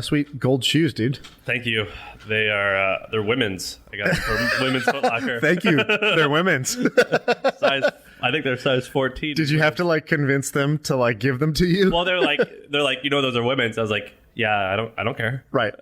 sweet gold shoes, dude. Thank you. They're women's. I got them from Women's Foot Locker. Thank you. They're women's. I think they're size 14. Did you have to like convince them to like give them to you? Well, they're like, those are women's. I was like, yeah, I don't care. Right.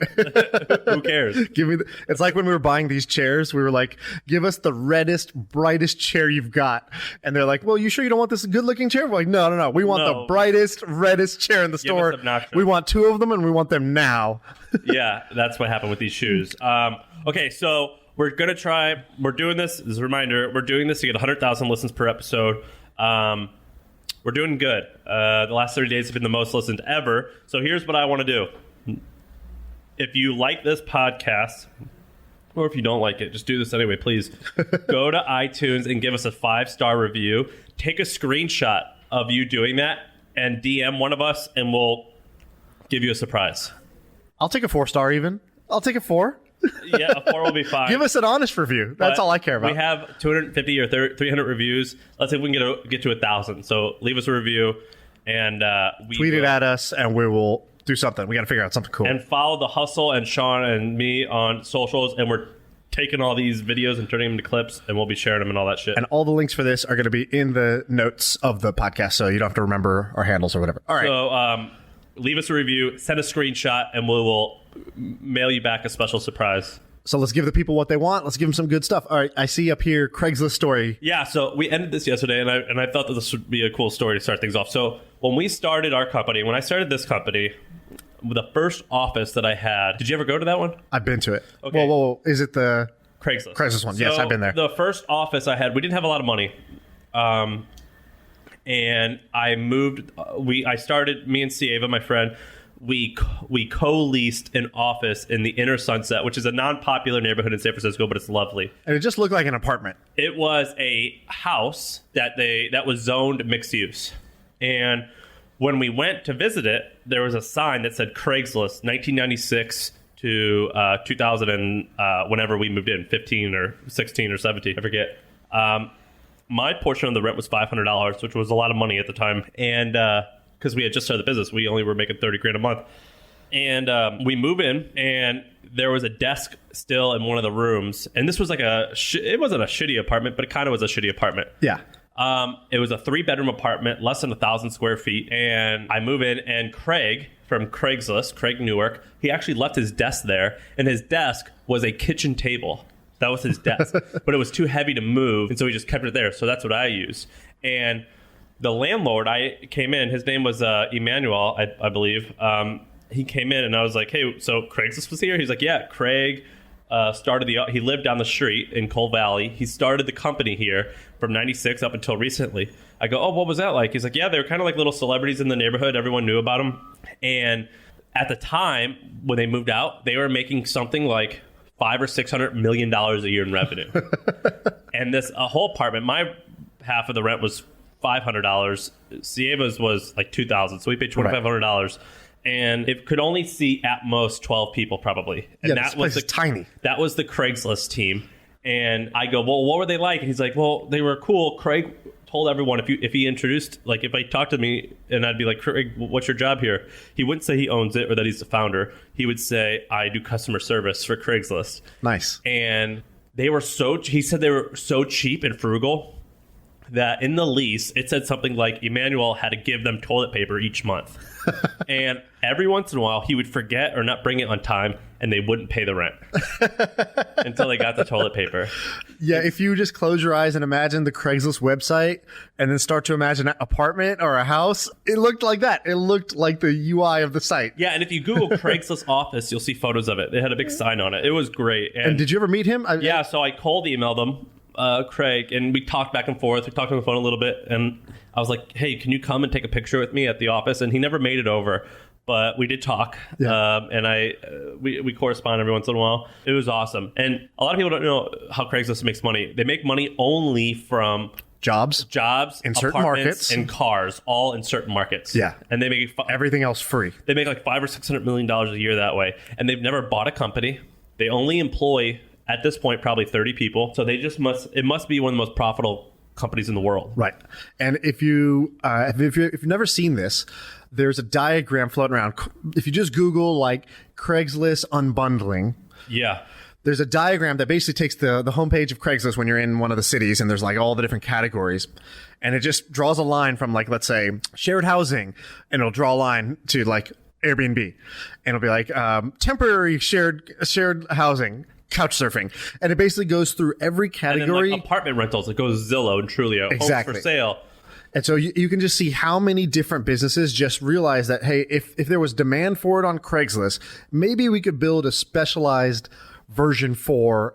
Who cares? Give me. It's like when we were buying these chairs. We were like, "Give us the reddest, brightest chair you've got." And they're like, "Well, you sure you don't want this good-looking chair?" We're like, "No. We want the brightest, reddest chair in the store. We want 2 of them, and we want them now." Yeah, that's what happened with these shoes. Okay, so we're gonna try. We're doing this as a reminder. We're doing this to get 100,000 listens per episode. We're doing good. The last 30 days have been the most listened ever. So here's what I want to do. If you like this podcast, or if you don't like it, just do this anyway, please. Go to iTunes and give us a 5-star review. Take a screenshot of you doing that and DM one of us, and we'll give you a surprise. I'll take a 4-star even. I'll take a 4. Yeah, a 4 will be fine. Give us an honest review. That's all I care about. We have 250 or 300 reviews. Let's see if we can get to 1,000. So leave us a review and tweet it at us, and we will do something. We got to figure out something cool. And follow the Hustle and Sean and me on socials, and we're taking all these videos and turning them into clips, and we'll be sharing them and all that shit. And all the links for this are going to be in the notes of the podcast, so you don't have to remember our handles or whatever. All right. So leave us a review, send a screenshot, and we will mail you back a special surprise. So let's give the people what they want. Let's give them some good stuff. All right, I see up here Craigslist story. Yeah, so we ended this yesterday, and I thought that this would be a cool story to start things off. So when we started our company, when I started this company, the first office that I had, did you ever go to that one? I've been to it. Okay. Whoa. Is it the Craigslist? Craigslist one. Yes, I've been there. The first office I had, we didn't have a lot of money. And I moved, I started, me and Sieva, my friend, we co-leased an office in the Inner Sunset, which is a non-popular neighborhood in San Francisco, but it's lovely. And it just looked like an apartment. It was a house that was zoned mixed use. And when we went to visit it, there was a sign that said Craigslist, 1996 to 2000 and whenever we moved in, 15 or 16 or 17, I forget. My portion of the rent was $500, which was a lot of money at the time. And because we had just started the business, we only were making $30,000 a month. And we move in, and there was a desk still in one of the rooms. And this was like it wasn't a shitty apartment, but it kind of was a shitty apartment. Yeah. It was a 3-bedroom apartment, less than 1,000 square feet. And I move in, and Craig from Craigslist, Craig Newark, he actually left his desk there. And his desk was a kitchen table. That was his desk. But it was too heavy to move, and so he just kept it there. So that's what I used. And the landlord, I came in, his name was Emmanuel, I believe. He came in, and I was like, hey, so Craigslist was here? He's like, yeah, Craig he lived down the street in Coal Valley. He started the company here from 96 up until recently. I go, oh, what was that like? He's like, yeah, they were kind of like little celebrities in the neighborhood. Everyone knew about them. And at the time, when they moved out, they were making something like $500 or $600 million a year in revenue. And this whole apartment, my half of the rent was $500. Sieva's was like $2,000, so we paid $2,500. Right. And it could only seat at most 12 people, probably. And this place is tiny. That was the Craigslist team. And I go, well, what were they like? And he's like, well, they were cool. Craig told everyone if he introduced, like if I talked to me and I'd be like, Craig, what's your job here? He wouldn't say he owns it or that he's the founder. He would say, I do customer service for Craigslist. Nice. And he said they were so cheap and frugal that in the lease, it said something like Emmanuel had to give them toilet paper each month. And every once in a while, he would forget or not bring it on time, and they wouldn't pay the rent until they got the toilet paper. Yeah, if you just close your eyes and imagine the Craigslist website and then start to imagine an apartment or a house, it looked like that. It looked like the UI of the site. Yeah, and if you Google Craigslist office, you'll see photos of it. They had a big sign on it. It was great. And did you ever meet him? Yeah, so I cold emailed them. Craig, and we talked back and forth. We talked on the phone a little bit, and I was like, hey, can you come and take a picture with me at the office? And he never made it over, but we did talk. Yeah. And we correspond every once in a while. It was awesome. And a lot of people don't know how Craigslist makes money. They make money only from jobs in certain markets, and cars, all in certain markets. Yeah. And they make everything else free. They make like $500 or $600 million a year that way. And they've never bought a company. They only employ, at this point, probably 30 people. So it must be one of the most profitable companies in the world. Right. And if you've never seen this, there's a diagram floating around. If you just Google like Craigslist unbundling, Yeah. there's a diagram that basically takes the homepage of Craigslist when you're in one of the cities, and there's like all the different categories. And it just draws a line from like, let's say, shared housing, and it'll draw a line to like Airbnb. And it'll be like temporary shared housing, couch surfing. And it basically goes through every category. And then, like, apartment rentals, it goes Zillow and Trulio. Exactly. Homes for sale. And so you can just see how many different businesses just realize that, hey, if there was demand for it on Craigslist, maybe we could build a specialized version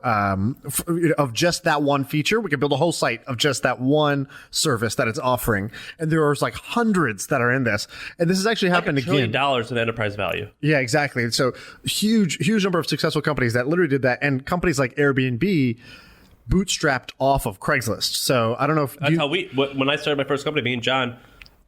of just that one feature. We could build a whole site of just that one service that it's offering. And there are like hundreds that are in this. And this has actually happened $1 trillion again. in enterprise value. Yeah, exactly. And so huge number of successful companies that literally did that. And companies like Airbnb bootstrapped off of Craigslist. So I don't know if That's how when I started my first company, me and John,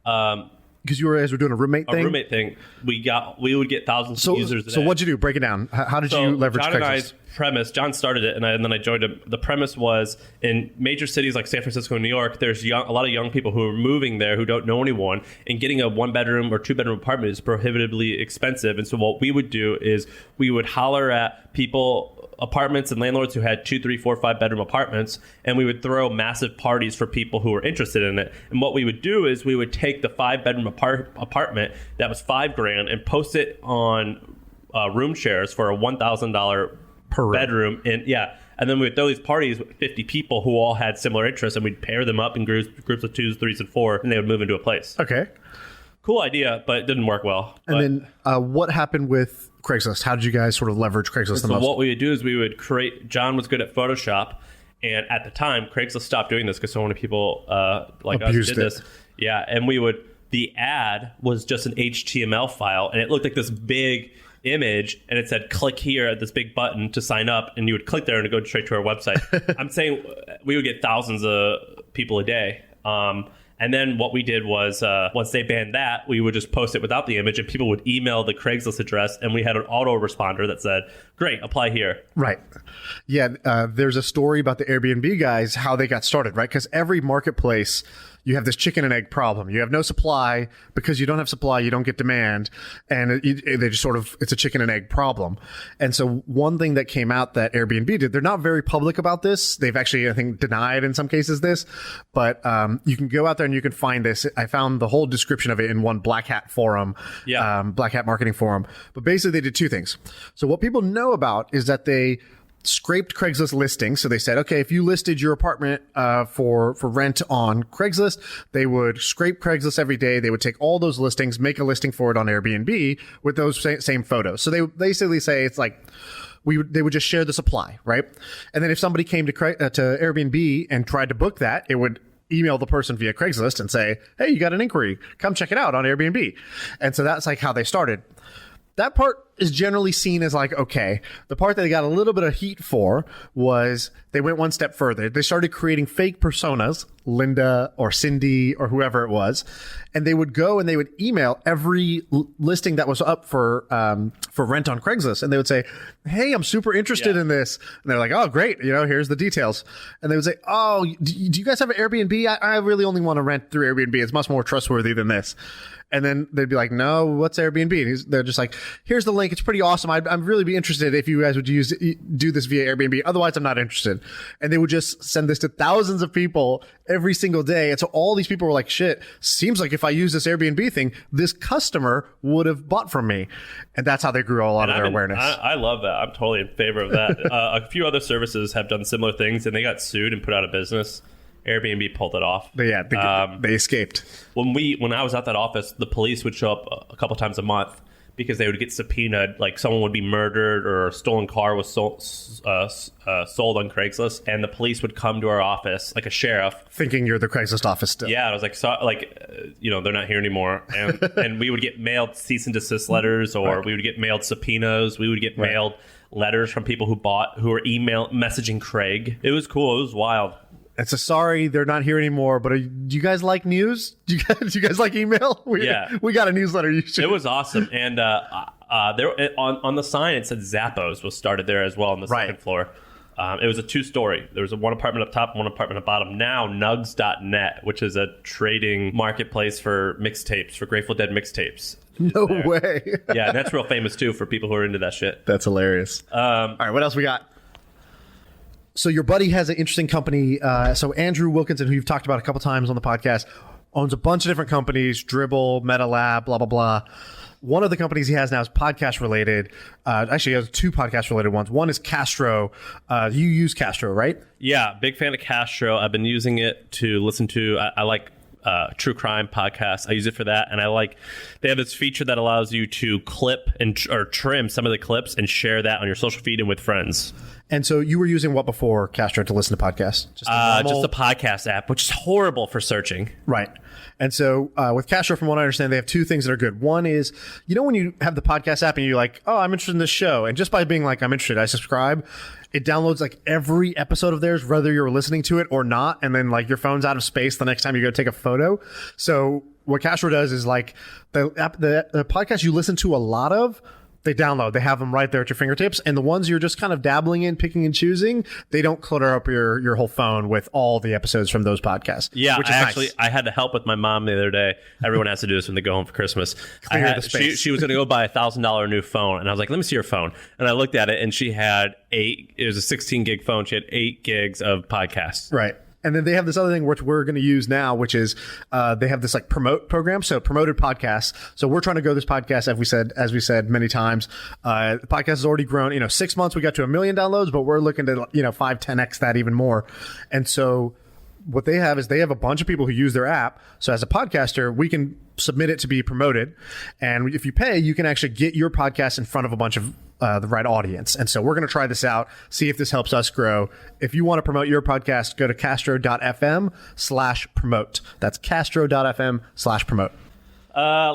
because you guys were doing a roommate thing. We would get thousands of users a day. So what'd you do? Break it down. How did you leverage John Craigslist? and I's premise, John started it, and then I joined him. The premise was, in major cities like San Francisco and New York, there's a lot of young people who are moving there who don't know anyone, and getting a 1-bedroom or 2-bedroom apartment is prohibitively expensive. And so what we would do is we would holler at apartments and landlords who had 2, 3, 4, 5-bedroom apartments, and we would throw massive parties for people who were interested in it. And what we would do is we would take the 5-bedroom apartment that was $5,000 and post it on room shares for a $1,000 per bedroom. And then we would throw these parties with 50 people who all had similar interests, and we'd pair them up in groups of 2s, 3s, and 4, and they would move into a place. Okay. Cool idea, but it didn't work well. And then what happened with Craigslist? How did you guys sort of leverage Craigslist the most? So what we would do is we would John was good at Photoshop, and at the time, Craigslist stopped doing this because so many people like abused us did this. Yeah, and the ad was just an HTML file, and it looked like this big image, and it said click here at this big button to sign up, and you would click there and it'd go straight to our website. I'm saying we would get thousands of people a day. And then what we did was, once they banned that, we would just post it without the image, and people would email the Craigslist address, and we had an autoresponder that said, great, apply here. Right. Yeah, there's a story about the Airbnb guys, how they got started, right? Because every marketplace, you have this chicken and egg problem. You have no supply. Because you don't have supply, you don't get demand. And they just sort of, it's a chicken and egg problem. And so one thing that came out that Airbnb did, they're not very public about this. They've actually, I think, denied in some cases this. But you can go out there and you can find this. I found the whole description of it in one Black Hat forum, Black Hat marketing forum. But basically, they did two things. So what people know about is that they scraped Craigslist listings. So they said, okay, if you listed your apartment for rent on Craigslist, they would scrape Craigslist every day. They would take all those listings, make a listing for it on Airbnb with those same photos. So they basically say it's like they would just share the supply, right? And then if somebody came to Airbnb and tried to book that, it would email the person via Craigslist and say, hey, you got an inquiry, come check it out on Airbnb. And so that's like how they started. That part is generally seen as like, okay. The part that they got a little bit of heat for was they went one step further. They started creating fake personas, Linda or Cindy or whoever it was, and they would go and they would email every listing that was up for rent on Craigslist, and they would say, hey, I'm super interested in this. And they're like, oh, great, here's the details. And they would say, oh, do you guys have an Airbnb? I really only want to rent through Airbnb. It's much more trustworthy than this. And then they'd be like, no, what's Airbnb? And they're just like, here's the link. It's pretty awesome. I'd really be interested if you guys would do this via Airbnb. Otherwise, I'm not interested. And they would just send this to thousands of people every single day. And so all these people were like, shit, seems like if I use this Airbnb thing, this customer would have bought from me. And that's how they grew a lot of their awareness. I love that. I'm totally in favor of that. A few other services have done similar things, and they got sued and put out of business. Airbnb pulled it off. They escaped. When I was at that office, the police would show up a couple times a month because they would get subpoenaed, like someone would be murdered or a stolen car was sold on Craigslist, and the police would come to our office like a sheriff, thinking you're the Craigslist office still. Yeah, I was like, they're not here anymore, and we would get mailed cease and desist letters, or we would get mailed subpoenas. We would get mailed letters from people who were email messaging Craig. It was cool. It was wild. And so sorry they're not here anymore, but do you guys like news? Do you guys like email? We got a newsletter. You should. It was awesome. And there on the sign it said Zappos was started there as well on the second floor. It was a 2-story. There was one apartment up top, one apartment at bottom. Now, Nugs.net, which is a trading marketplace for mixtapes, for Grateful Dead mixtapes. No way. Yeah, and that's real famous, too, for people who are into that shit. That's hilarious. All right, what else we got? So your buddy has an interesting company. So Andrew Wilkinson, who you've talked about a couple times on the podcast, owns a bunch of different companies, Dribble, MetaLab, blah, blah, blah. One of the companies he has now is podcast related. Actually, he has 2 podcast related ones. One is Castro. You use Castro, right? Yeah, big fan of Castro. I've been using it to listen to. I like true crime podcasts. I use it for that, and they have this feature that allows you to clip or trim some of the clips and share that on your social feed and with friends. And so you were using what before Castro to listen to podcasts? Just a podcast app, which is horrible for searching. Right. And so with Castro, from what I understand, they have 2 things that are good. One is, when you have the podcast app and you're like, oh, I'm interested in this show. And just by being like, I'm interested, I subscribe, it downloads like every episode of theirs, whether you're listening to it or not. And then like your phone's out of space the next time you go take a photo. So what Castro does is like the podcast you listen to a lot of, they download. They have them right there at your fingertips. And the ones you're just kind of dabbling in, picking and choosing, they don't clutter up your whole phone with all the episodes from those podcasts. Yeah, which is nice. I had to help with my mom the other day. Everyone has to do this when they go home for Christmas. Clear the space. She was going to go buy $1,000 new phone. And I was like, let me see your phone. And I looked at it and she had it was a 16 gig phone. She had 8 gigs of podcasts. Right. And then they have this other thing which we're going to use now, which is they have this like promote program. So promoted podcasts. So we're trying to grow this podcast, as we said many times. The podcast has already grown. 6 months we got to 1 million downloads, but we're looking to 5-10x that even more. And so what they have is they have a bunch of people who use their app. So as a podcaster, we can submit it to be promoted. And if you pay, you can actually get your podcast in front of a bunch of the right audience. And so we're going to try this out, see if this helps us grow. If you want to promote your podcast, go to castro.fm/promote. That's castro.fm/promote.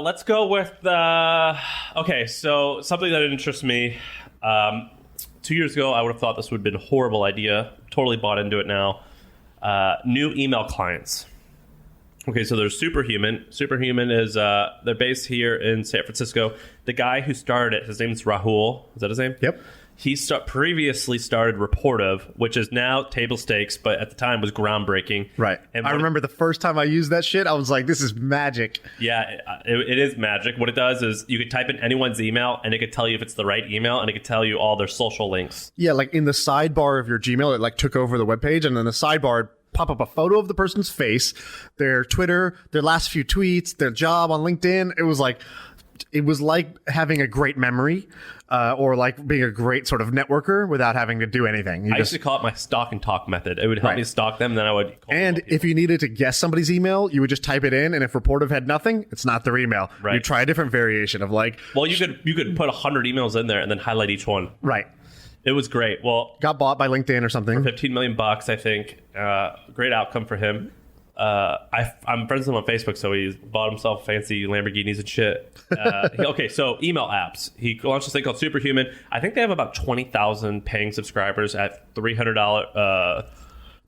Let's go with okay, so something that interests me. 2 years ago, I would have thought this would have been a horrible idea. Totally bought into it now. New email clients. Okay, so there's Superhuman. Superhuman is they're based here in San Francisco. The guy who started it, his name is Rahul. Is that his name? Yep. He previously started Reportive, which is now table stakes, but at the time was groundbreaking. Right. And I remember the first time I used that shit, I was like, this is magic. Yeah, it is magic. What it does is you could type in anyone's email, and it could tell you if it's the right email, and it could tell you all their social links. Yeah, like in the sidebar of your Gmail, it like took over the webpage, and then the sidebar pop up a photo of the person's face, their Twitter, their last few tweets, their job on LinkedIn. It was like having a great memory, or like being a great sort of networker without having to do anything. I used to call it my stalk and talk method. It would help me stalk them, then I would call And if you needed to guess somebody's email, you would just type it in, and if Reportive had nothing, it's not their email. Right. You try a different variation of like... Well, you could put 100 emails in there and then highlight each one. Right. It was great. Well, got bought by LinkedIn or something. For $15 million, I think. Great outcome for him. I'm friends with him on Facebook, so he bought himself fancy Lamborghinis and shit. Okay, so email apps. He launched this thing called Superhuman. I think they have about 20,000 paying subscribers at $300.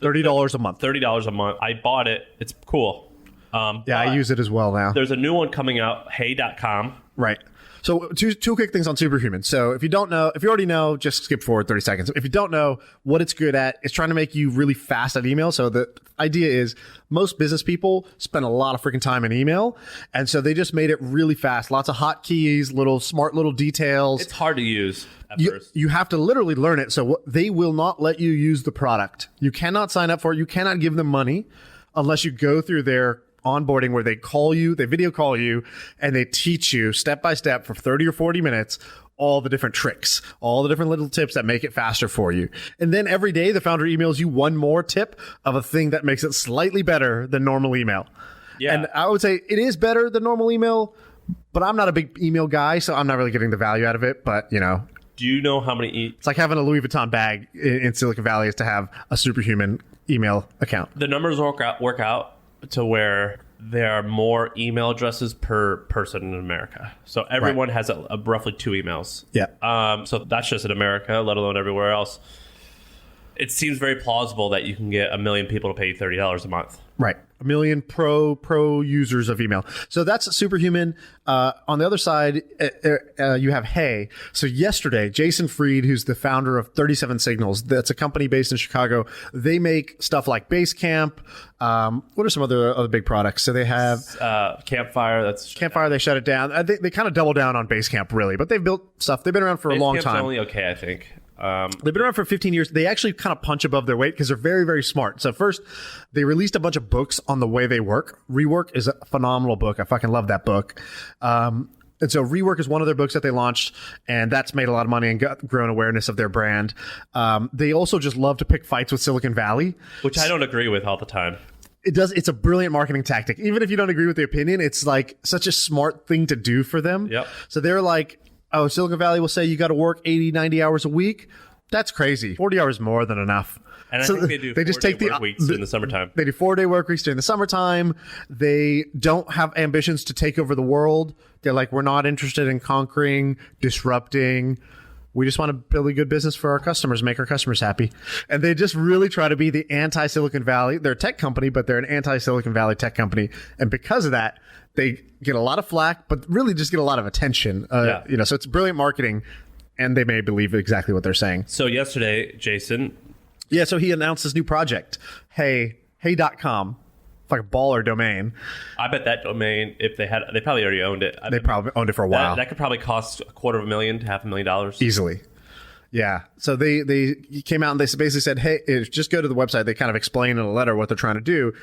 $30 a month. $30 a month. I bought it. It's cool. I use it as well now. There's a new one coming out, hey.com. Right. So two quick things on Superhuman. So if you already know, just skip forward 30 seconds. If you don't know what it's good at, it's trying to make you really fast at email. So the idea is most business people spend a lot of freaking time in email. And so they just made it really fast. Lots of hotkeys, smart little details. It's hard to use at first. You have to literally learn it. So they will not let you use the product. You cannot sign up for it. You cannot give them money unless you go through their onboarding where they call you, they video call you, and they teach you step by step for 30 or 40 minutes all the different tricks, all the different little tips that make it faster for you. And then every day the founder emails you one more tip of a thing that makes it slightly better than normal email. Yeah. And I would say it is better than normal email, but I'm not a big email guy, so I'm not really getting the value out of it. But, do you know how many... It's like having a Louis Vuitton bag in Silicon Valley is to have a Superhuman email account. The numbers work out to where there are more email addresses per person in America. So everyone has a roughly 2 emails. Yeah. So that's just in America, let alone everywhere else. It seems very plausible that you can get 1 million people to pay you $30 a month. Right. 1 million pro users of email. So that's Superhuman. On the other side, you have Hey. So yesterday, Jason Fried, who's the founder of 37 Signals, that's a company based in Chicago. They make stuff like Basecamp. What are some other big products? So they have Campfire. Campfire. They shut it down. They kind of double down on Basecamp, really, but they've built stuff. They've been around for a long time. Only okay, I think. They've been around for 15 years. They actually kind of punch above their weight because they're very, very smart. So first, they released a bunch of books on the way they work. Rework is a phenomenal book. I fucking love that book. And so Rework is one of their books that they launched, and that's made a lot of money and grown awareness of their brand. They also just love to pick fights with Silicon Valley. Which I don't agree with all the time. It's a brilliant marketing tactic. Even if you don't agree with the opinion, it's like such a smart thing to do for them. Yep. So they're like, oh, Silicon Valley will say you got to work 80, 90 hours a week. That's crazy. 40 hours is more than enough. And I think they just take work weeks in the summertime. They do 4-day work weeks during the summertime. They don't have ambitions to take over the world. They're like, we're not interested in conquering, disrupting. We just want to build a good business for our customers, make our customers happy. And they just really try to be the anti-Silicon Valley. They're a tech company, but they're an anti-Silicon Valley tech company. And because of that, they get a lot of flack, but really just get a lot of attention. So it's brilliant marketing. And they may believe exactly what they're saying. So yesterday, Jason. Yeah, so he announced this new project. Hey.com. It's like a baller domain. I bet that domain, if they probably already owned it. They probably owned it for a while. That could probably cost $250,000 to $500,000. Easily. Yeah. So they came out and they basically said, hey, just go to the website. They kind of explain in a letter what they're trying to do.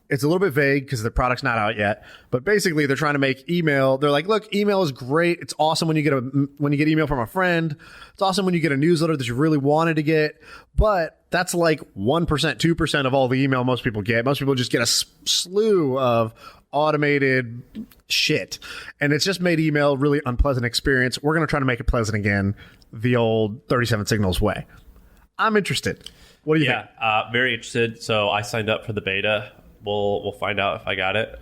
It's a little bit vague because the product's not out yet, but basically they're trying to make email. They're like, look, email is great. It's awesome when you get email from a friend. It's awesome when you get a newsletter that you really wanted to get, but that's like 1%, 2% of all the email most people get. Most people just get a slew of automated shit, and it's just made email a really unpleasant experience. We're going to try to make it pleasant again, the old 37 Signals way. I'm interested. What do you think? Yeah, very interested. So I signed up for the beta. We'll find out if I got it.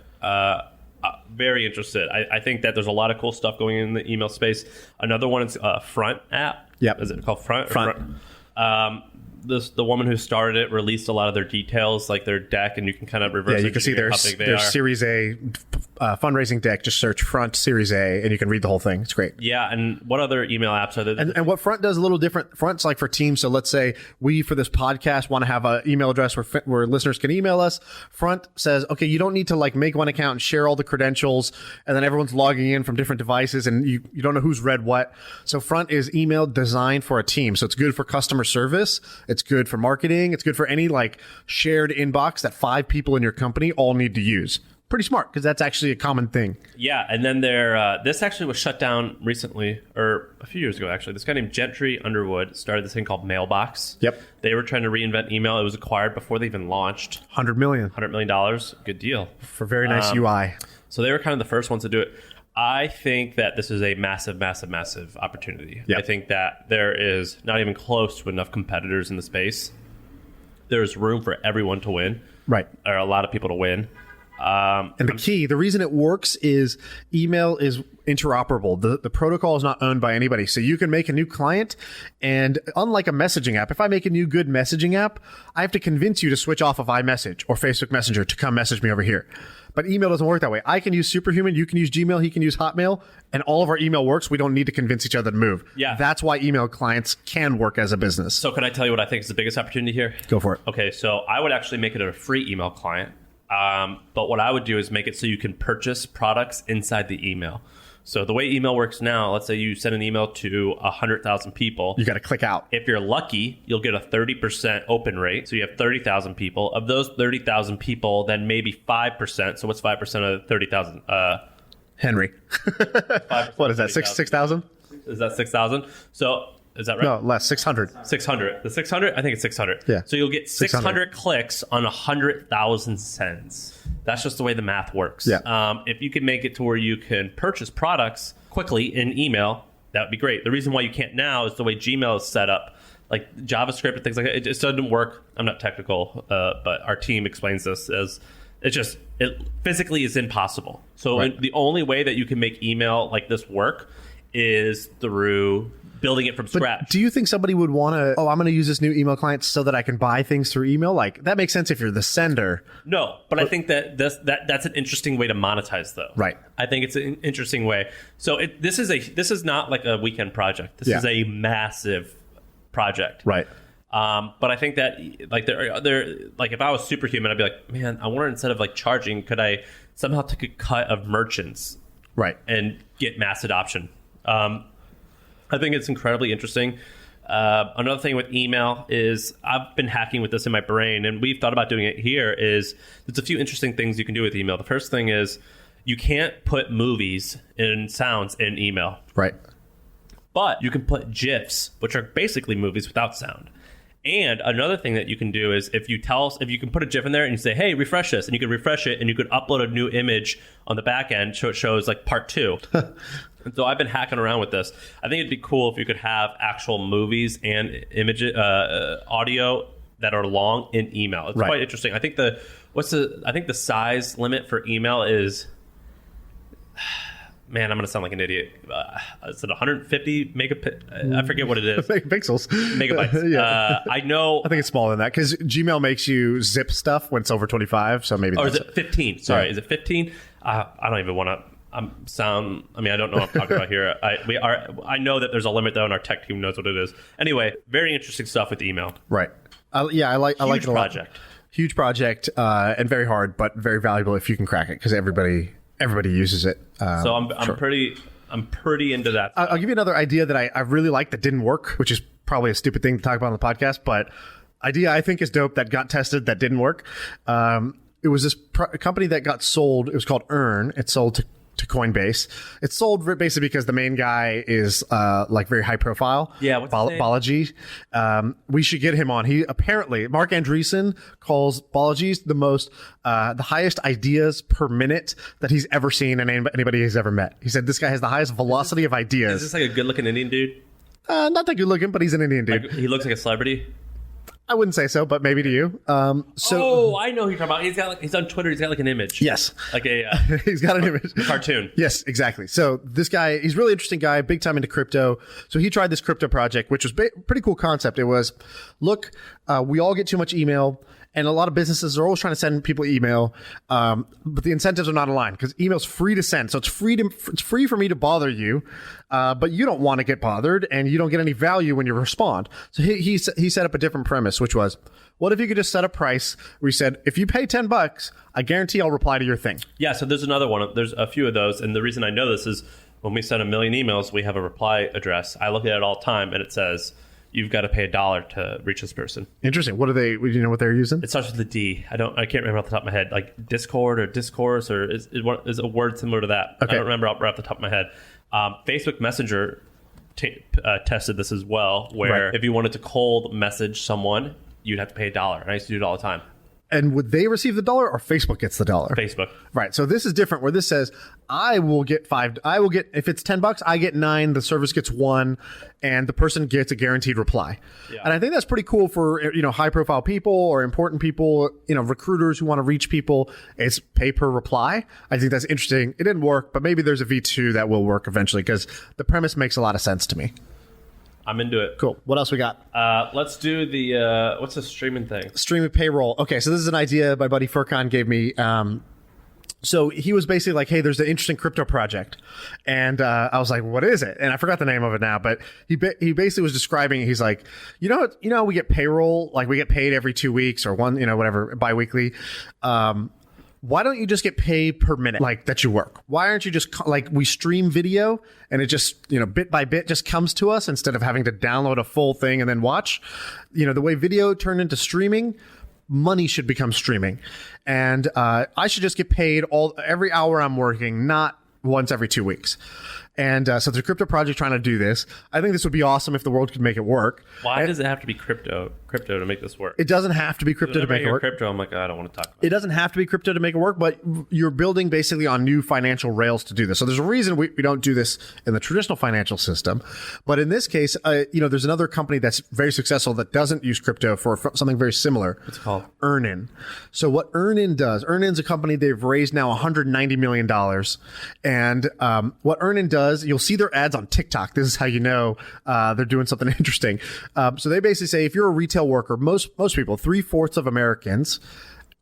Very interested. I think that there's a lot of cool stuff going in the email space. Another one is Front app. Yep. Is it called Front? Front. The woman who started it released a lot of their details, like their deck, and you can kind of reverse. Yeah, you can see their Series A fundraising deck. Just search Front Series A, and you can read the whole thing. It's great. Yeah, and what other email apps are there? And what Front does a little different. Front's like for teams. So let's say we, for this podcast, want to have an email address where listeners can email us. Front says, okay, you don't need to like make one account and share all the credentials, and then everyone's logging in from different devices, and you don't know who's read what. So Front is email designed for a team. So it's good for customer service. It's good for marketing. It's good for any like shared inbox that 5 people in your company all need to use. Pretty smart because that's actually a common thing. Yeah, and then this actually was shut down recently, or a few years ago actually. This guy named Gentry Underwood started this thing called Mailbox. Yep. They were trying to reinvent email. It was acquired before they even launched. $100 million. $100 million. Good deal. For very nice UI. So they were kind of the first ones to do it. I think that this is a massive, massive, massive opportunity. Yep. I think that there is not even close to enough competitors in the space. There's room for everyone to win. Right. Or a lot of people to win. And the reason it works is email is interoperable. The protocol is not owned by anybody. So you can make a new client, and unlike a messaging app, if I make a new good messaging app, I have to convince you to switch off of iMessage or Facebook Messenger to come message me over here. But email doesn't work that way. I can use Superhuman, you can use Gmail, he can use Hotmail, and all of our email works. We don't need to convince each other to move. Yeah. That's why email clients can work as a business. So can I tell you what I think is the biggest opportunity here? Go for it. Okay, so I would actually make it a free email client. But what I would do is make it so you can purchase products inside the email. So the way email works now, let's say you send an email to 100,000 people. You got to click out. If you're lucky, you'll get a 30% open rate. So you have 30,000 people. Of those 30,000 people, then maybe 5%. So what's 5% of 30,000? Henry. What is that? 6,000? Is that 6,000? So is that right? No, less. 600. 600. The 600? I think it's 600. Yeah. So you'll get 600 clicks on 100,000 sends. That's just the way the math works. Yeah. If you can make it to where you can purchase products quickly in email, that would be great. The reason why you can't now is the way Gmail is set up. Like JavaScript and things like that, it just doesn't work. I'm not technical, but our team explains this as it physically is impossible. So right. The only way that you can make email like this work is through building it from scratch. Do you think somebody would want to, I'm going to use this new email client so that I can buy things through email? Like, that makes sense if you're the sender. No, but I think that that's an interesting way to monetize, though. Right. I think it's an interesting way. So this is not like a weekend project. This is a massive project. Right. But I think that like there like if I was superhuman, I'd be like, man, I wonder instead of like charging, could I somehow take a cut of merchants, right, and get mass adoption? I think it's incredibly interesting. Another thing with email is I've been hacking with this in my brain, and we've thought about doing it here. Is there's a few interesting things you can do with email. The first thing is you can't put movies and sounds in email, right? But you can put GIFs, which are basically movies without sound. And another thing that you can do is if you can put a GIF in there and you say, hey, refresh this, and you could refresh it and you could upload a new image on the back end so it shows like part 2. And so I've been hacking around with this. I think it'd be cool if you could have actual movies and audio that are long in email. It's quite interesting. I think the size limit for email is, man, I'm going to sound like an idiot. Is it 150 megapixels? I forget what it is. Pixels. Megabytes. Yeah. I know. I think it's smaller than that because Gmail makes you zip stuff when it's over 25. So maybe. Or is it 15? Sorry, is it 15? I don't even want to. I don't know what I'm talking about here. I know that there's a limit though, and our tech team knows what it is. Anyway, very interesting stuff with email. Right. I like it a lot. Huge project, and very hard, but very valuable if you can crack it because everybody uses it. So I'm pretty into that. I'll give you another idea that I really like that didn't work, which is probably a stupid thing to talk about on the podcast, but idea I think is dope that got tested that didn't work. It was this company that got sold. It was called Earn. It sold to Coinbase. It's sold basically because the main guy is like very high profile. Yeah, what's his name? Balaji. We should get him on. He apparently, Mark Andreessen calls Balaji's the highest ideas per minute that he's ever seen and anybody he's ever met. He said this guy has the highest velocity of ideas. Is this like a good looking Indian dude? Not that good looking, but he's an Indian dude. Like, he looks like a celebrity. I wouldn't say so, but maybe to you. I know who you're talking about. He's on Twitter. He's got like an image. Yes, like a he's got an image, cartoon. Yes, exactly. So this guy, he's a really interesting guy, big time into crypto. So he tried this crypto project, which was pretty cool concept. It was, look, we all get too much email. And a lot of businesses are always trying to send people email, but the incentives are not aligned because email's free to send. So it's free for me to bother you, but you don't want to get bothered and you don't get any value when you respond. So he set up a different premise, which was, what if you could just set a price where you said, if you pay $10, I guarantee I'll reply to your thing. Yeah, so there's another one. There's a few of those. And the reason I know this is when we send 1 million emails, we have a reply address. I look at it all the time and it says, you've got to pay $1 to reach this person. Interesting. What are they? Do you know what they're using? It starts with the D. I can't remember off the top of my head. Like Discord or Discourse or is a word similar to that. Okay. I don't remember right off the top of my head. Facebook Messenger tested this as well, where if you wanted to cold message someone, you'd have to pay $1. And I used to do it all the time. And would they receive the $1 or Facebook gets the $1? Facebook. Right. So this is different where this says, if it's $10, I get 9, the service gets 1, and the person gets a guaranteed reply. Yeah. And I think that's pretty cool for, high profile people or important people, recruiters who want to reach people. It's pay per reply. I think that's interesting. It didn't work, but maybe there's a V2 that will work eventually because the premise makes a lot of sense to me. I'm into it. Cool. What else we got? Let's do the, what's the streaming thing? Streaming payroll. Okay, so this is an idea my buddy Furkan gave me. So he was basically like, hey, there's an interesting crypto project. And I was like, what is it? And I forgot the name of it now, but he basically was describing, he's like, we get payroll, like we get paid every 2 weeks or whatever, biweekly. Why don't you just get paid per minute, like that you work? Why aren't you just like we stream video and it just, bit by bit just comes to us instead of having to download a full thing and then watch? The way video turned into streaming, money should become streaming. And I should just get paid every hour I'm working, not once every 2 weeks. And so there's a crypto project trying to do this. I think this would be awesome if the world could make it work. Why does it have to be crypto to make this work? It doesn't have to be crypto to make it work. Crypto, I'm like, I don't want to talk about it. It doesn't have to be crypto to make it work, but you're building basically on new financial rails to do this. So there's a reason we don't do this in the traditional financial system. But in this case, there's another company that's very successful that doesn't use crypto for something very similar. What's it called? Earnin. So what Earnin does, Earnin's a company they've raised now $190 million. And what Earnin does does, you'll see their ads on TikTok. This is how you know they're doing something interesting. So they basically say if you're a retail worker, most people, 3/4 of Americans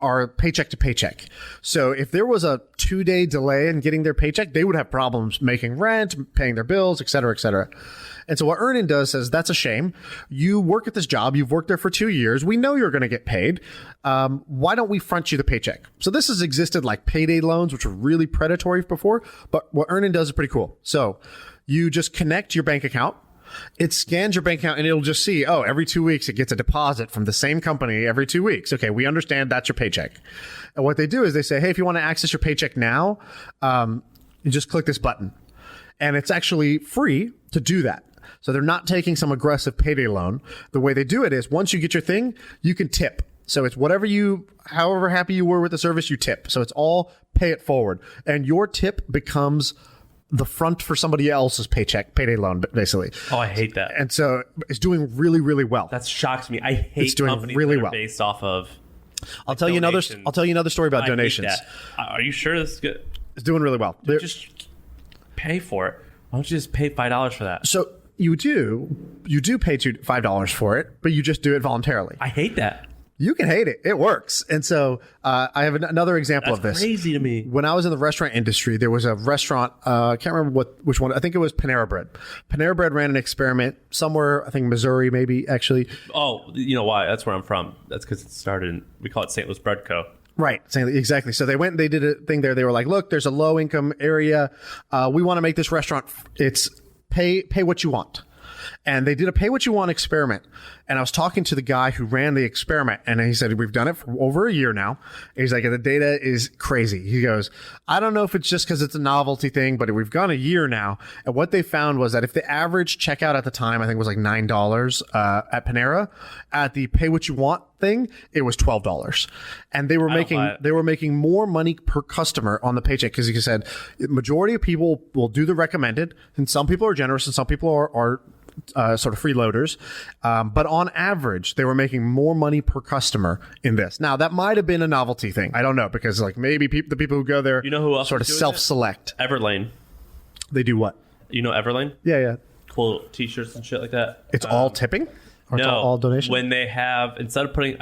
are paycheck to paycheck. So if there was a 2-day delay in getting their paycheck, they would have problems making rent, paying their bills, et cetera, et cetera. And so what Earnin does says, that's a shame. You work at this job. You've worked there for 2 years. We know you're going to get paid. Why don't we front you the paycheck? So this has existed like payday loans, which were really predatory before. But what Earnin does is pretty cool. So you just connect your bank account. It scans your bank account and it'll just see, every 2 weeks it gets a deposit from the same company every 2 weeks. Okay, we understand that's your paycheck. And what they do is they say, hey, if you want to access your paycheck now, you just click this button. And it's actually free to do that. So they're not taking some aggressive payday loan. The way they do it is once you get your thing, you can tip. So it's however happy you were with the service, you tip. So it's all pay it forward. And your tip becomes the front for somebody else's payday loan, basically. Oh, I hate that. And so it's doing really, really well. That shocks me. I hate it's doing companies really that are well. based off of. I'll tell you another story about donations. Hate that. Are you sure this is good? It's doing really well. Just pay for it. Why don't you just pay $5 for that? So you do pay $5 for it, but you just do it voluntarily. I hate that. You can hate it. It works. And so I have another example of this. That's crazy to me. When I was in the restaurant industry, there was a restaurant, I can't remember which one. I think it was Panera Bread. Panera Bread ran an experiment somewhere, I think Missouri maybe, actually. Oh, you know why? That's where I'm from. That's because it started in, we call it St. Louis Bread Co. Right. Exactly. So they went and they did a thing there. They were like, look, there's a low income area. We want to make this restaurant, it's pay what you want. And they did a pay what you want experiment. And I was talking to the guy who ran the experiment, and he said, we've done it for over a year now. And he's like, the data is crazy. He goes, I don't know if it's just because it's a novelty thing, but we've gone a year now. And what they found was that if the average checkout at the time, I think was like $9 at Panera, at the pay what you want thing, it was $12. And they were making more money per customer on the paycheck, because he said the majority of people will do the recommended, and some people are generous and some people are sort of freeloaders. But on average, they were making more money per customer in this. Now, that might have been a novelty thing. I don't know, because like maybe the people who go there, you know who else sort of self-select. Everlane. They do what? You know Everlane? Yeah. Cool t-shirts and shit like that. It's all tipping? Or no, it's all donation? When they have, instead of putting,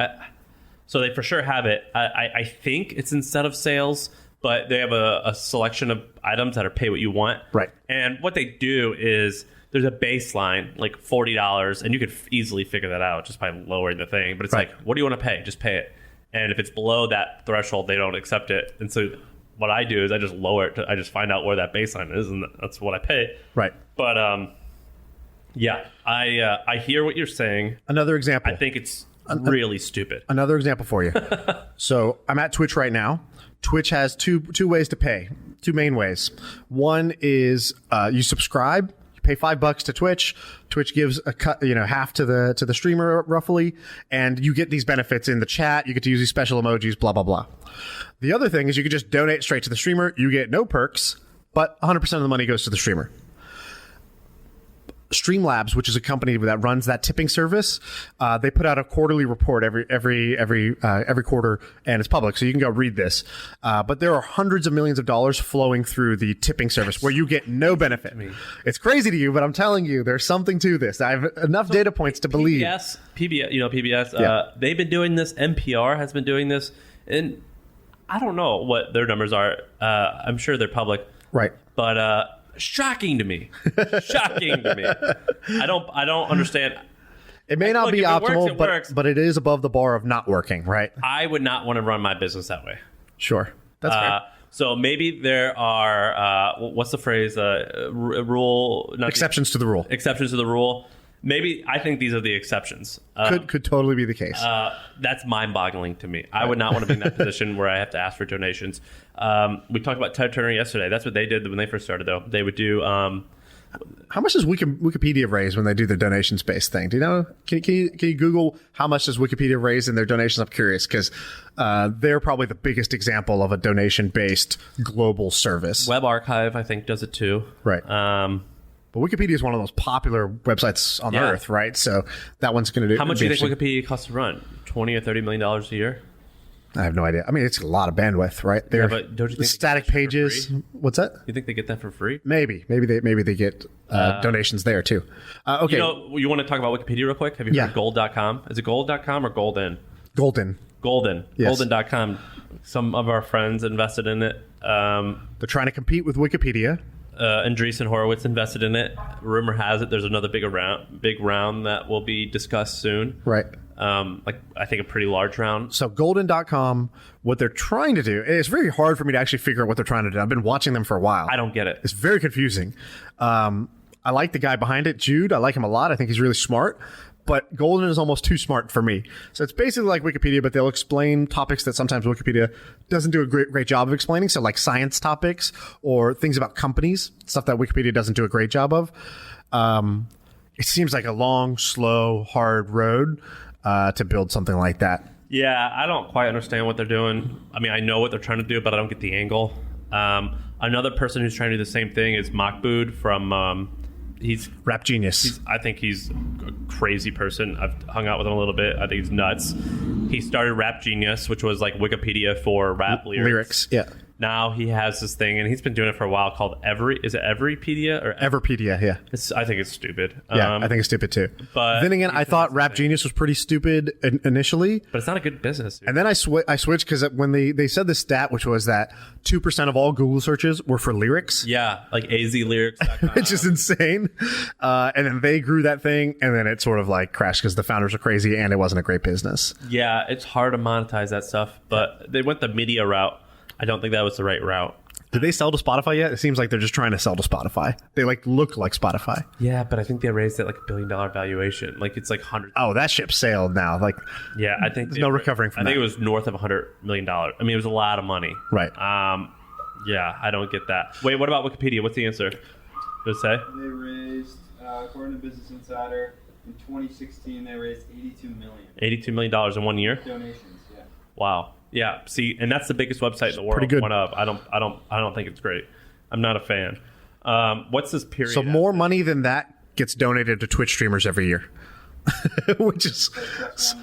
so they for sure have it. I think it's instead of sales, but they have a selection of items that are pay what you want. Right. And what they do is there's a baseline, like $40, and you could easily figure that out just by lowering the thing. But it's like, what do you want to pay? Just pay it. And if it's below that threshold, they don't accept it. And so what I do is I just lower it. I just find out where that baseline is, and that's what I pay. Right. But yeah, I hear what you're saying. Another example. I think it's really stupid. Another example for you. So I'm at Twitch right now. Twitch has two ways to pay. Two main ways. One is you subscribe. Pay $5 to Twitch. Twitch gives a cut, half to the streamer roughly, and you get these benefits in the chat. You get to use these special emojis, blah blah blah. The other thing is you can just donate straight to the streamer. You get no perks, but 100% of the money goes to the streamer. Streamlabs, which is a company that runs that tipping service, they put out a quarterly report every quarter, and it's public, so you can go read this. But there are hundreds of millions of dollars flowing through the tipping service where you get no benefit. It's crazy to you, but I'm telling you, there's something to this. I have enough data points to believe. PBS, they've been doing this. NPR has been doing this, and I don't know what their numbers are. I'm sure they're public, right? But shocking to me. I don't understand. It may not be optimal, but it is above the bar of not working, right? I would not want to run my business that way. Sure. That's fair. So maybe there are, what's the phrase? Exceptions to the rule. Exceptions to the rule. Maybe I think these are the exceptions. Could totally be the case. That's mind-boggling to me. I would not want to be in that position where I have to ask for donations. We talked about Ted Turner yesterday. That's what they did when they first started, though. They would do. How much does Wikipedia raise when they do their donations-based thing? Do you know? Can you Google how much does Wikipedia raise in their donations? I'm curious, because they're probably the biggest example of a donation-based global service. Web Archive, I think, does it too. Right. But Wikipedia is one of the most popular websites on Earth, right? So that one's going to do. How much do you think Wikipedia costs to run? $20 or $30 million a year? I have no idea. I mean, it's a lot of bandwidth, right? Yeah, but don't you think the static pages? What's that? You think they get that for free? Maybe they get donations there too. Okay. You want to talk about Wikipedia real quick? Have you heard of gold.com? Is it gold.com or golden? Golden. Yes. Golden.com. Some of our friends invested in it. They're trying to compete with Wikipedia. Andreessen Horowitz invested in it. Rumor has it there's another big round that will be discussed soon. Right. I think a pretty large round. So golden.com, what they're trying to do, it's very hard for me to actually figure out what they're trying to do. I've been watching them for a while. I don't get it. It's very confusing. I like the guy behind it, Jude. I like him a lot. I think he's really smart. But Golden is almost too smart for me. So it's basically like Wikipedia, but they'll explain topics that sometimes Wikipedia doesn't do a great job of explaining. So like science topics or things about companies, stuff that Wikipedia doesn't do a great job of. It seems like a long, slow, hard road to build something like that. Yeah, I don't quite understand what they're doing. I mean, I know what they're trying to do, but I don't get the angle. Another person who's trying to do the same thing is Mahmoud from... He's Rap Genius. I think he's a crazy person. I've hung out with him a little bit. I think he's nuts. He started Rap Genius, which was like Wikipedia for rap lyrics. Yeah. Now he has this thing, and he's been doing it for a while called Everypedia or Everpedia? Yeah. I think it's stupid. Yeah, I think it's stupid too. But then again, I thought Rap Genius was pretty stupid initially. But it's not a good business. Dude. And then I switched because when they said this stat, which was that 2% of all Google searches were for lyrics. Yeah, like azlyrics.com. Which is insane. And then they grew that thing, and then it sort of like crashed because the founders are crazy, and it wasn't a great business. Yeah, it's hard to monetize that stuff, but they went the media route. I don't think that was the right route. Did they sell to Spotify yet? It seems like they're just trying to sell to Spotify. They like look like Spotify. Yeah, but I think they raised it like $1 billion valuation. Like it's like 100. Oh, that ship sailed now. Like, yeah, I think there's no recovering from that. I think it was north of $100 million. I mean, it was a lot of money. Right. Yeah, I don't get that. Wait, what about Wikipedia? What's the answer? Does it say? They raised, according to Business Insider, in 2016 they raised $82 million. $82 million in 1 year. Donations. Yeah. Wow. Yeah, see, and that's the biggest website in the world. Pretty good. One of. I don't think it's great. I'm not a fan. What's this period? So more money than that gets donated to Twitch streamers every year, which is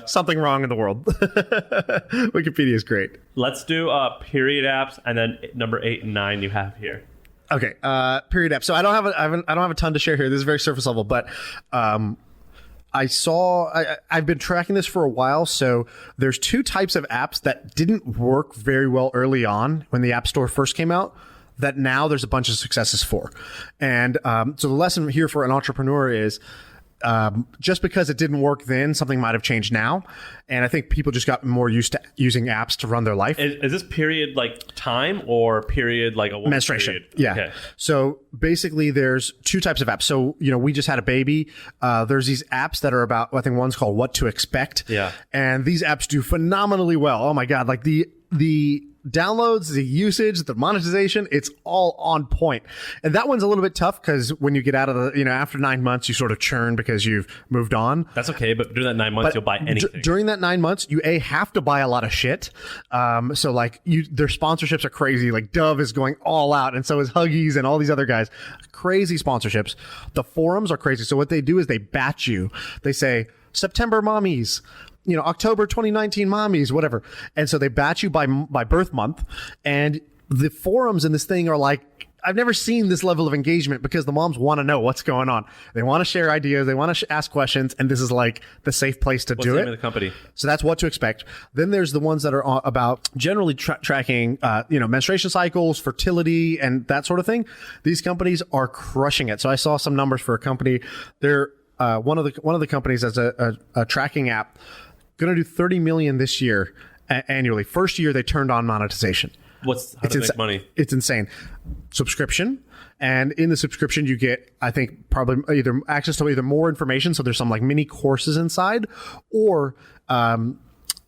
something wrong in the world. Wikipedia is great. Let's do period apps, and then number 8 and 9 you have here. Okay, period app. So I don't have a ton to share here. This is very surface level, but I've been tracking this for a while. So there's 2 types of apps that didn't work very well early on when the App Store first came out that now there's a bunch of successes for. And so the lesson here for an entrepreneur is just because it didn't work then, something might have changed now. And I think people just got more used to using apps to run their life. Is this period like time or period like a menstruation? Period? Yeah. Okay. So basically there's 2 types of apps. So, we just had a baby. There's these apps that are about, I think one's called What to Expect. Yeah. And these apps do phenomenally well. Oh my God. Like the downloads, the usage, the monetization, it's all on point. And that one's a little bit tough because when you get out of the, after 9 months, you sort of churn because you've moved on. That's okay, but during that 9 months, you'll buy anything. During that 9 months, you have to buy a lot of shit. So like their sponsorships are crazy. Like Dove is going all out, and so is Huggies and all these other guys. Crazy sponsorships. The forums are crazy. So what they do is they batch you. They say September mommies. October 2019 mommies, whatever. And so they batch you by birth month. And the forums in this thing are like, I've never seen this level of engagement because the moms want to know what's going on. They want to share ideas. They want to ask questions. And this is like the safe place to do it. What's the name of the company? So that's What to Expect. Then there's the ones that are about generally tracking, menstruation cycles, fertility, and that sort of thing. These companies are crushing it. So I saw some numbers for a company. They're one of the companies as a tracking app. Going to do 30 million this year annually. First year they turned on monetization. How do they make money? It's insane. Subscription. And in the subscription, you get, I think, probably either access to either more information. So there's some like mini courses inside, or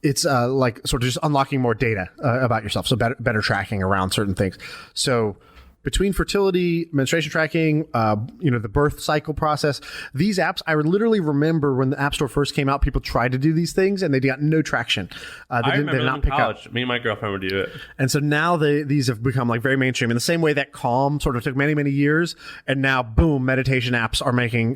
it's like sort of just unlocking more data about yourself. So better tracking around certain things. So between fertility, menstruation tracking, the birth cycle process, these apps, I literally remember when the App Store first came out, people tried to do these things and they got no traction. I remember them in college. Me and my girlfriend would do it. And so now these have become like very mainstream in the same way that Calm sort of took many, many years. And now, boom, meditation apps are making,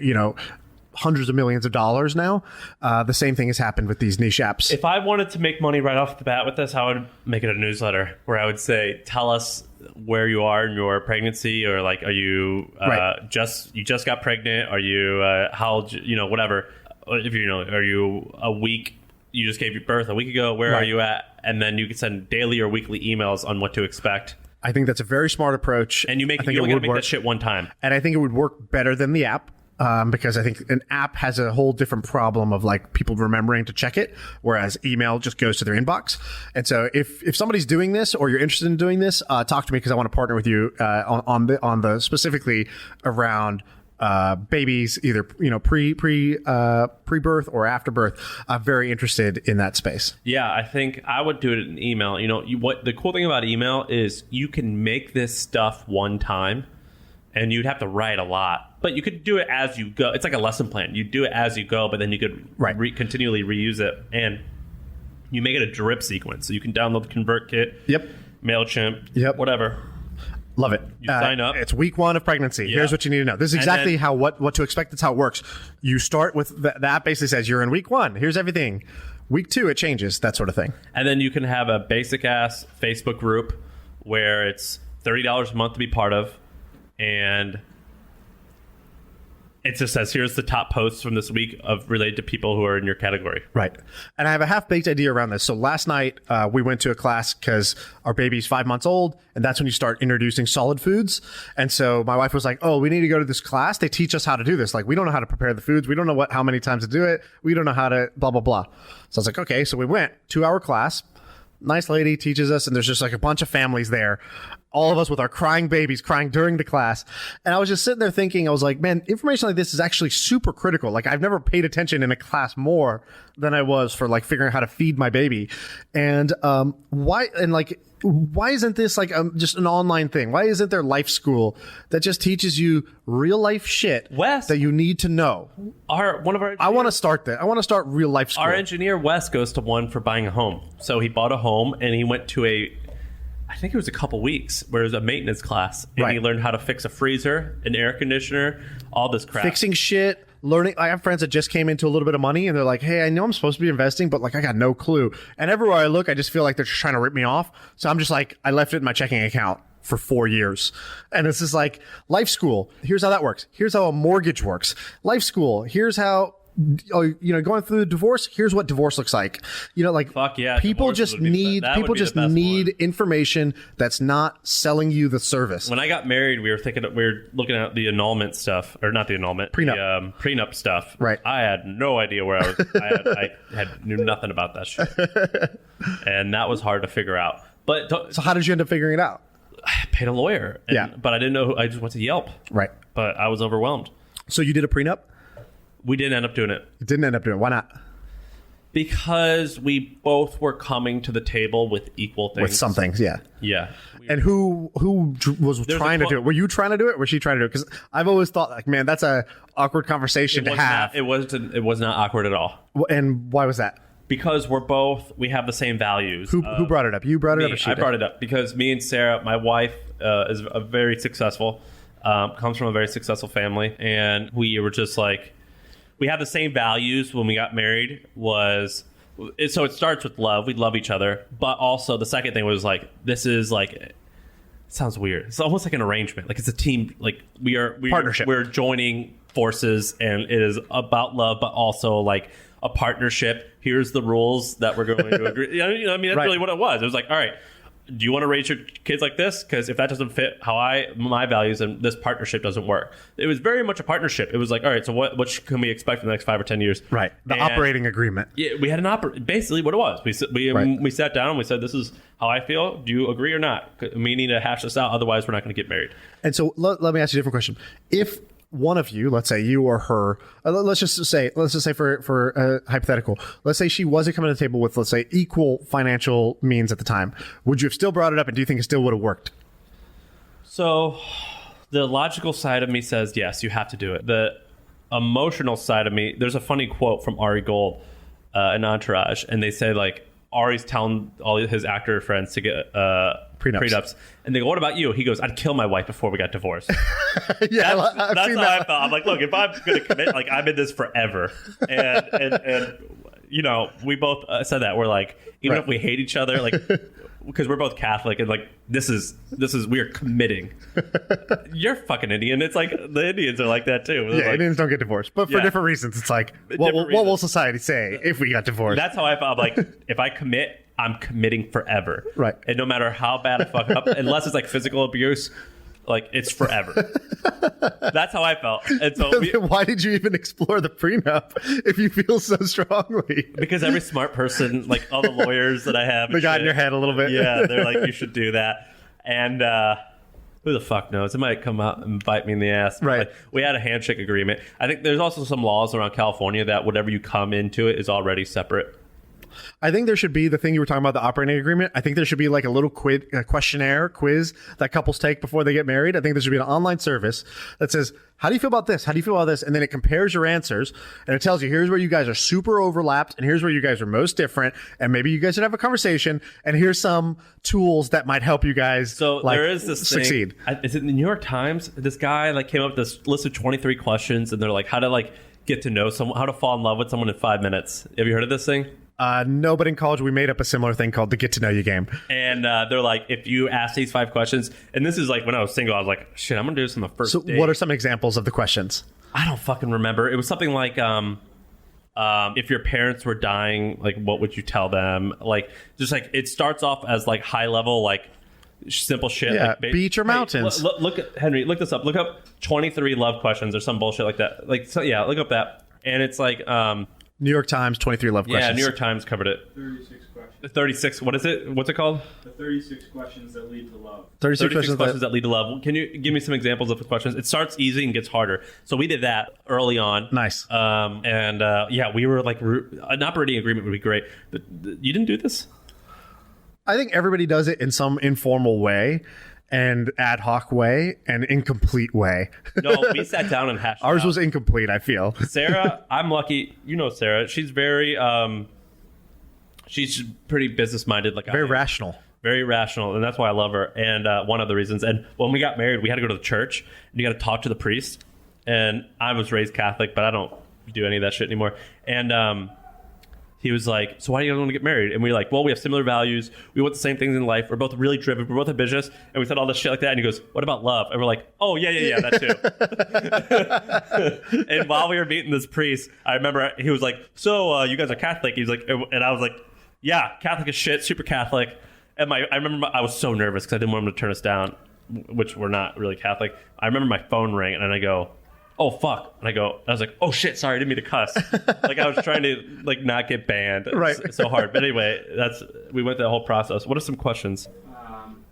hundreds of millions of dollars now. The same thing has happened with these niche apps. If I wanted to make money right off the bat with this, I would make it a newsletter where I would say, tell us where you are in your pregnancy, or like, are you just got pregnant? Are you how old, whatever. If are you a week? You just gave birth a week ago. Where are you at? And then you can send daily or weekly emails on what to expect. I think that's a very smart approach. And you only got to make that shit one time. And I think it would work better than the app. Because I think an app has a whole different problem of like people remembering to check it, whereas email just goes to their inbox. And so if somebody's doing this or you're interested in doing this, talk to me because I want to partner with you on the specifically around babies, either pre-birth or after birth. I'm very interested in that space. Yeah, I think I would do it in email. What the cool thing about email is you can make this stuff one time, and you'd have to write a lot. But you could do it as you go. It's like a lesson plan. You do it as you go, but then you could continually reuse it. And you make it a drip sequence. So you can download ConvertKit, MailChimp, whatever. Love it. You sign up. It's week 1 of pregnancy. Yeah. Here's what you need to know. This is exactly what to expect. It's how it works. You start with the app basically says you're in week 1. Here's everything. Week 2, it changes, that sort of thing. And then you can have a basic ass Facebook group where it's $30 a month to be part of. And it just says, here's the top posts from this week related to people who are in your category. Right. And I have a half-baked idea around this. So last night, we went to a class because our baby's 5 months old, and that's when you start introducing solid foods. And so my wife was like, oh, we need to go to this class. They teach us how to do this. Like, we don't know how to prepare the foods. We don't know how many times to do it. We don't know how to blah, blah, blah. So I was like, okay. So we went, 2-hour class. Nice lady teaches us, and there's just like a bunch of families there. All of us with our crying babies crying during the class. And I was just sitting there thinking, I was like, man, information like this is actually super critical. Like, I've never paid attention in a class more than I was for like figuring out how to feed my baby. And why isn't this like just an online thing? Why isn't there life school that just teaches you real life shit that you need to know? I want to start that. I want to start real life school. Our engineer Wes goes to one for buying a home. So he bought a home and he went to I think it was a couple weeks where it was a maintenance class, and he learned how to fix a freezer, an air conditioner, all this crap. Fixing shit, learning. I have friends that just came into a little bit of money, and they're like, hey, I know I'm supposed to be investing, but like I got no clue. And everywhere I look, I just feel like they're just trying to rip me off. So I'm just like, I left it in my checking account for 4 years. And it's just like, life school, here's how that works. Here's how a mortgage works. Life school, here's how... going through the divorce, here's what divorce looks like. Fuck yeah, people just need information that's not selling you the service. When I got married, we were looking at the annulment stuff, or not the annulment, prenup, prenup stuff. Right. I had no idea where I was. I knew nothing about that shit, and that was hard to figure out. But so how did you end up figuring it out? I paid a lawyer. But I didn't know. I just went to Yelp. Right. But I was overwhelmed. So you did a prenup? We didn't end up doing it. You didn't end up doing it. Why not? Because we both were coming to the table with equal things. With some things, yeah. Yeah. And who was trying to do it? Were you trying to do it? Or was she trying to do it? Because I've always thought, like, man, that's a awkward conversation to have. It was not awkward at all. And why was that? Because we have the same values. Who brought it up? You brought it up or she did? I brought it up because me and Sarah, my wife, is a very successful, comes from a very successful family. And we were just like, we have the same values when we got married. So it starts with love. We love each other. But also the second thing was like, this is like, it sounds weird. It's almost like an arrangement. Like it's a team. Like partnership. We're joining forces, and it is about love, but also like a partnership. Here's the rules that we're going to agree. That's really what it was. It was like, all right, do you want to raise your kids like this? Because if that doesn't fit my values, then this partnership doesn't work. It was very much a partnership. It was like, all right, so what can we expect in the next 5 or 10 years? Right. The operating agreement. Yeah, we had basically what it was. We sat down and we said, this is how I feel. Do you agree or not? We need to hash this out. Otherwise, we're not going to get married. And so let me ask you a different question. If one of you, let's say you or her, let's just say for hypothetical, let's say she wasn't coming to the table with, let's say, equal financial means at the time, would you have still brought it up, and do you think it still would have worked? So the logical side of me says, yes, you have to do it. The emotional side of me, there's a funny quote from Ari Gold in Entourage, and they say, like, Ari's telling all his actor friends to get prenups. And they go, what about you? He goes, I'd kill my wife before we got divorced. Yeah, that's how I felt. I'm like, look, if I'm going to commit, like, I'm in this forever. And you know, we both said that. We're like, even if we hate each other, like, because we're both Catholic, and like, this is we are committing. You're fucking Indian. It's like the Indians are like that too. Yeah, like, Indians don't get divorced, but for different reasons. It's like, what will society say if we got divorced? That's how I felt. Like, if I commit, I'm committing forever. Right. And no matter how bad I fuck up, unless it's like physical abuse, like, it's forever. That's how I felt. And so why did you even explore the prenup if you feel so strongly? Because every smart person, like all the lawyers that I have, they got in your head a little bit. Yeah, they're like, you should do that. And who the fuck knows? It might come out and bite me in the ass. Right. Like, we had a handshake agreement. I think there's also some laws around California that whatever you come into it is already separate. I think there should be the thing you were talking about, the operating agreement. I think there should be like a little questionnaire quiz that couples take before they get married. I think there should be an online service that says, how do you feel about this? How do you feel about this? And then it compares your answers and it tells you, here's where you guys are super overlapped and here's where you guys are most different. And maybe you guys should have a conversation and here's some tools that might help you guys there is this succeed. Is it in the New York Times? This guy like came up with this list of 23 questions and they're like, how to like get to know someone, how to fall in love with someone in 5 minutes. Have you heard of this thing? No, but in college we made up a similar thing called the Get to Know You game. And they're like, if you ask these 5 questions, and this is like when I was single, I was like, shit, I'm gonna do this on the first date. What are some examples of the questions? I don't fucking remember. It was something like, if your parents were dying, like, what would you tell them? Like, just like, it starts off as like high level, like simple shit. Yeah, like, beach or mountains. Look at Henry. Look this up. Look up 23 love questions or some bullshit like that. Like, so yeah, look up that. And it's like, New York Times 23 love questions. Yeah, New York Times covered it. 36 questions. 36. What is it? What's it called? The 36 questions that lead to love. 36 questions that lead to love. Can you give me some examples of the questions? It starts easy and gets harder. So we did that early on. Nice. Yeah, we were like, an operating agreement would be great. But you didn't do this? I think everybody does it in some informal way and ad hoc way and incomplete way. No, we sat down and hashed it Ours out. was incomplete, I feel. Sarah, I'm lucky. You know Sarah. She's very, she's pretty business-minded. Like Very rational. Very rational, and that's why I love her. And one of the reasons. And when we got married, we had to go to the church, and you got to talk to the priest. And I was raised Catholic, but I don't do any of that shit anymore. And he was like, so why do you guys want to get married? And we were like, well, we have similar values. We want the same things in life. We're both really driven. We're both ambitious. And we said all this shit like that. And he goes, what about love? And we're like, oh, yeah, that too. And while we were meeting this priest, I remember he was like, so you guys are Catholic? He was like, and I was like, yeah, Catholic as shit, super Catholic. And I remember I was so nervous because I didn't want him to turn us down, which we're not really Catholic. I remember my phone rang and I go, oh fuck. And I was like, oh shit, sorry, I didn't mean to cuss. Like I was trying to like not get banned. Right. It's so hard. But anyway, we went through the whole process. What are some questions?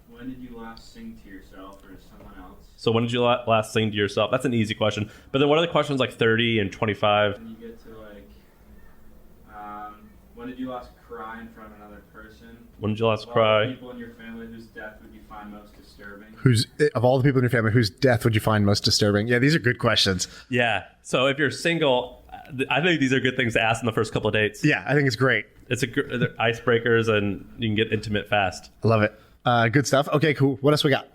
When did you last sing to yourself or someone else? So when did you last sing to yourself? That's an easy question. But then what are the questions like 30 and 25? When you get to like, when did you last cry in front of another person? When did you last Of all cry? the people in your family whose death would you find most disturbing? Of all the people in your family, whose death would you find most disturbing? Yeah, these are good questions. Yeah. So if you're single, I think these are good things to ask in the first couple of dates. Yeah, I think it's great. They're icebreakers and you can get intimate fast. I love it. Good stuff. Okay, cool. What else we got?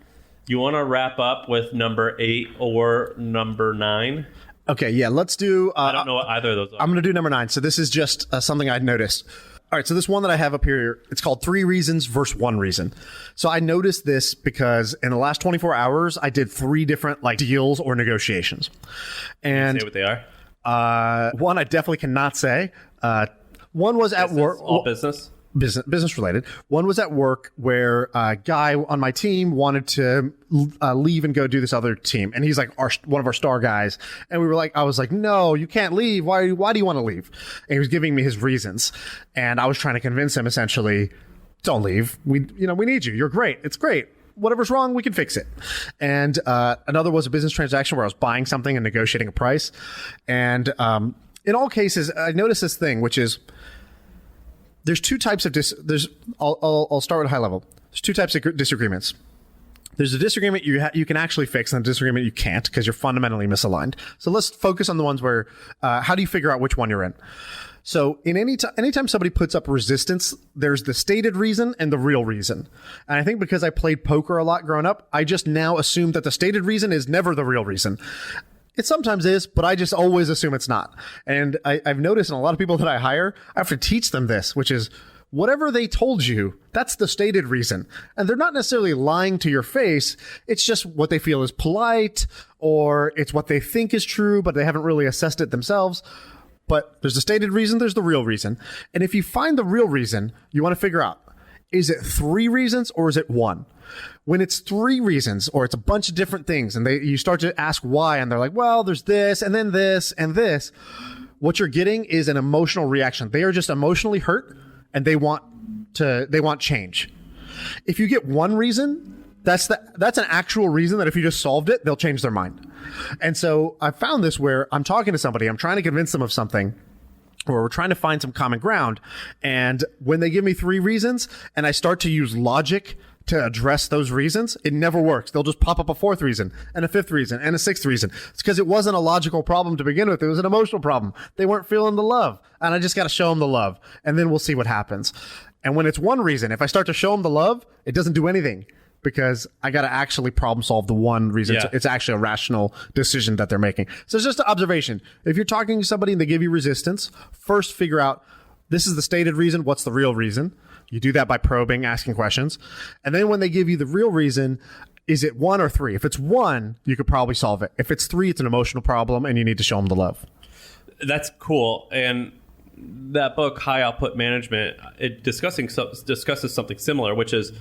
You want to wrap up with number 8 or number 9? Okay, yeah, let's do... I don't know what either of those are. I'm going to do number 9. So this is just something I'd noticed. All right, so this one that I have up here, it's called 3 reasons versus 1 reason. So I noticed this because in the last 24 hours, I did 3 different like deals or negotiations. And say what they are? One I definitely cannot say. One was at work. All business? Business related. One was at work where a guy on my team wanted to leave and go do this other team, and he's like one of our star guys. And I was like, no, you can't leave. Why do you want to leave? And he was giving me his reasons, and I was trying to convince him essentially, don't leave. We need you. You're great. It's great. Whatever's wrong, we can fix it. And another was a business transaction where I was buying something and negotiating a price. And in all cases, I noticed this thing, which is there's 2 types of I'll start with high level. There's 2 types of disagreements. There's a disagreement you can actually fix and a disagreement you can't because you're fundamentally misaligned. So let's focus on the ones where, how do you figure out which one you're in? So in anytime somebody puts up resistance, there's the stated reason and the real reason. And I think because I played poker a lot growing up, I just now assume that the stated reason is never the real reason. It sometimes is, but I just always assume it's not. And I've noticed in a lot of people that I hire, I have to teach them this, which is whatever they told you, that's the stated reason. And they're not necessarily lying to your face. It's just what they feel is polite, or it's what they think is true, but they haven't really assessed it themselves. But there's the stated reason, there's the real reason. And if you find the real reason, you want to figure out, is it 3 reasons or is it 1? When it's 3 reasons or it's a bunch of different things and you start to ask why, and they're like, well, there's this and then this and this, what you're getting is an emotional reaction. They are just emotionally hurt and they want change. If you get 1 reason, that's an actual reason that if you just solved it, they'll change their mind. And so I found this where I'm talking to somebody, I'm trying to convince them of something, or we're trying to find some common ground. And when they give me 3 reasons and I start to use logic to address those reasons, it never works. They'll just pop up a 4th reason and a 5th reason and a 6th reason. It's because it wasn't a logical problem to begin with. It was an emotional problem. They weren't feeling the love. And I just got to show them the love. And then we'll see what happens. And when it's 1 reason, if I start to show them the love, it doesn't do anything because I got to actually problem solve the 1 reason. Yeah. It's actually a rational decision that they're making. So it's just an observation. If you're talking to somebody and they give you resistance, first figure out, this is the stated reason. What's the real reason? You do that by probing, asking questions. And then when they give you the real reason, is it 1 or 3? If it's 1, you could probably solve it. If it's 3, it's an emotional problem and you need to show them the love. That's cool. And that book, High Output Management, it discusses something similar, which is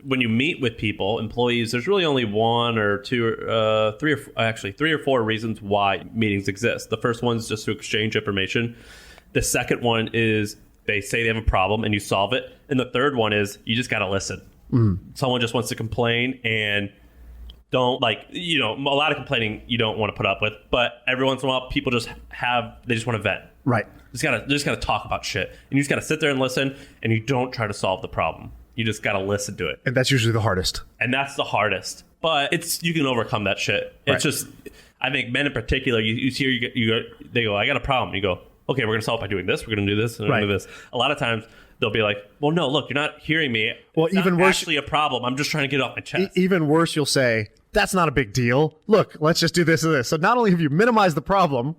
when you meet with people, employees, there's really only 1 or 2, 3 or 4 reasons why meetings exist. The first one is just to exchange information. The second one is they say they have a problem and you solve it. And the third one is you just got to listen. Someone just wants to complain and don't a lot of complaining you don't want to put up with, but every once in a while people they just want to vent. Right. Just gotta talk about shit. And you just gotta sit there and listen, and you don't try to solve the problem. You just gotta listen to it. And that's usually the hardest. And that's the hardest. But you can overcome that shit. It's Right. just, I think men in particular, they go, I got a problem. You go, okay, we're gonna solve it by doing this, we're gonna do this, and we're gonna do this. A lot of times they'll be like, well, no, look, you're not hearing me. Well, it's even not worse, actually a problem. I'm just trying to get it off my chest. Even worse, you'll say, that's not a big deal. Look, let's just do this and this. So not only have you minimized the problem,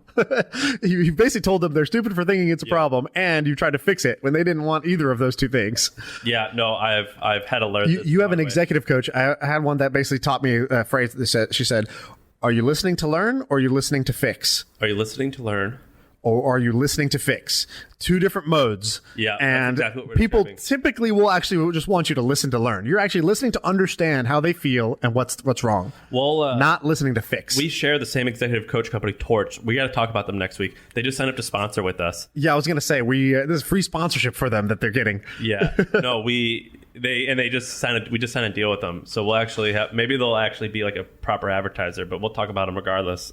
you basically told them they're stupid for thinking it's a problem, and you tried to fix it when they didn't want either of those 2 things. Yeah, no, I've had to learn this. You have an executive coach. I had one that basically taught me a phrase that said, she said, are you listening to learn or are you listening to fix? Are you listening to learn? Or are you listening to fix? 2 different modes. Yeah, and that's exactly what we're people describing. typically will actually just want you to listen to learn. You're actually listening to understand how they feel and what's wrong. Well, not listening to fix. We share the same executive coach company, Torch. We got to talk about them next week. They just signed up to sponsor with us. Yeah, I was gonna say this is free sponsorship for them that they're getting. Yeah, no, we just signed a deal with them. So we'll actually maybe they'll actually be like a proper advertiser, but we'll talk about them regardless.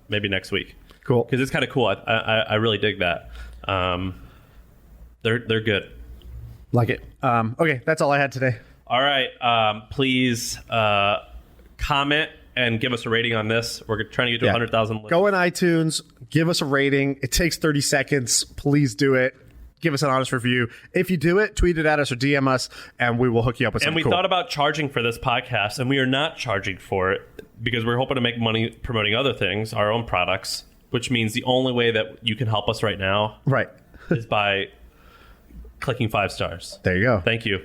Maybe next week. Cool, because it's kind of cool. I really dig that. They're good. Like it. Okay, that's all I had today. All right. Please comment and give us a rating on this. We're trying to get to 100,000. Go in iTunes, give us a rating. It takes 30 seconds. Please do it. Give us an honest review. If you do it, tweet it at us or DM us, and we will hook you up with something cool. And we cool. thought about charging for this podcast, and we are not charging for it because we're hoping to make money promoting other things, our own products, which means the only way that you can help us right now Right. is by clicking 5 stars. There you go. Thank you.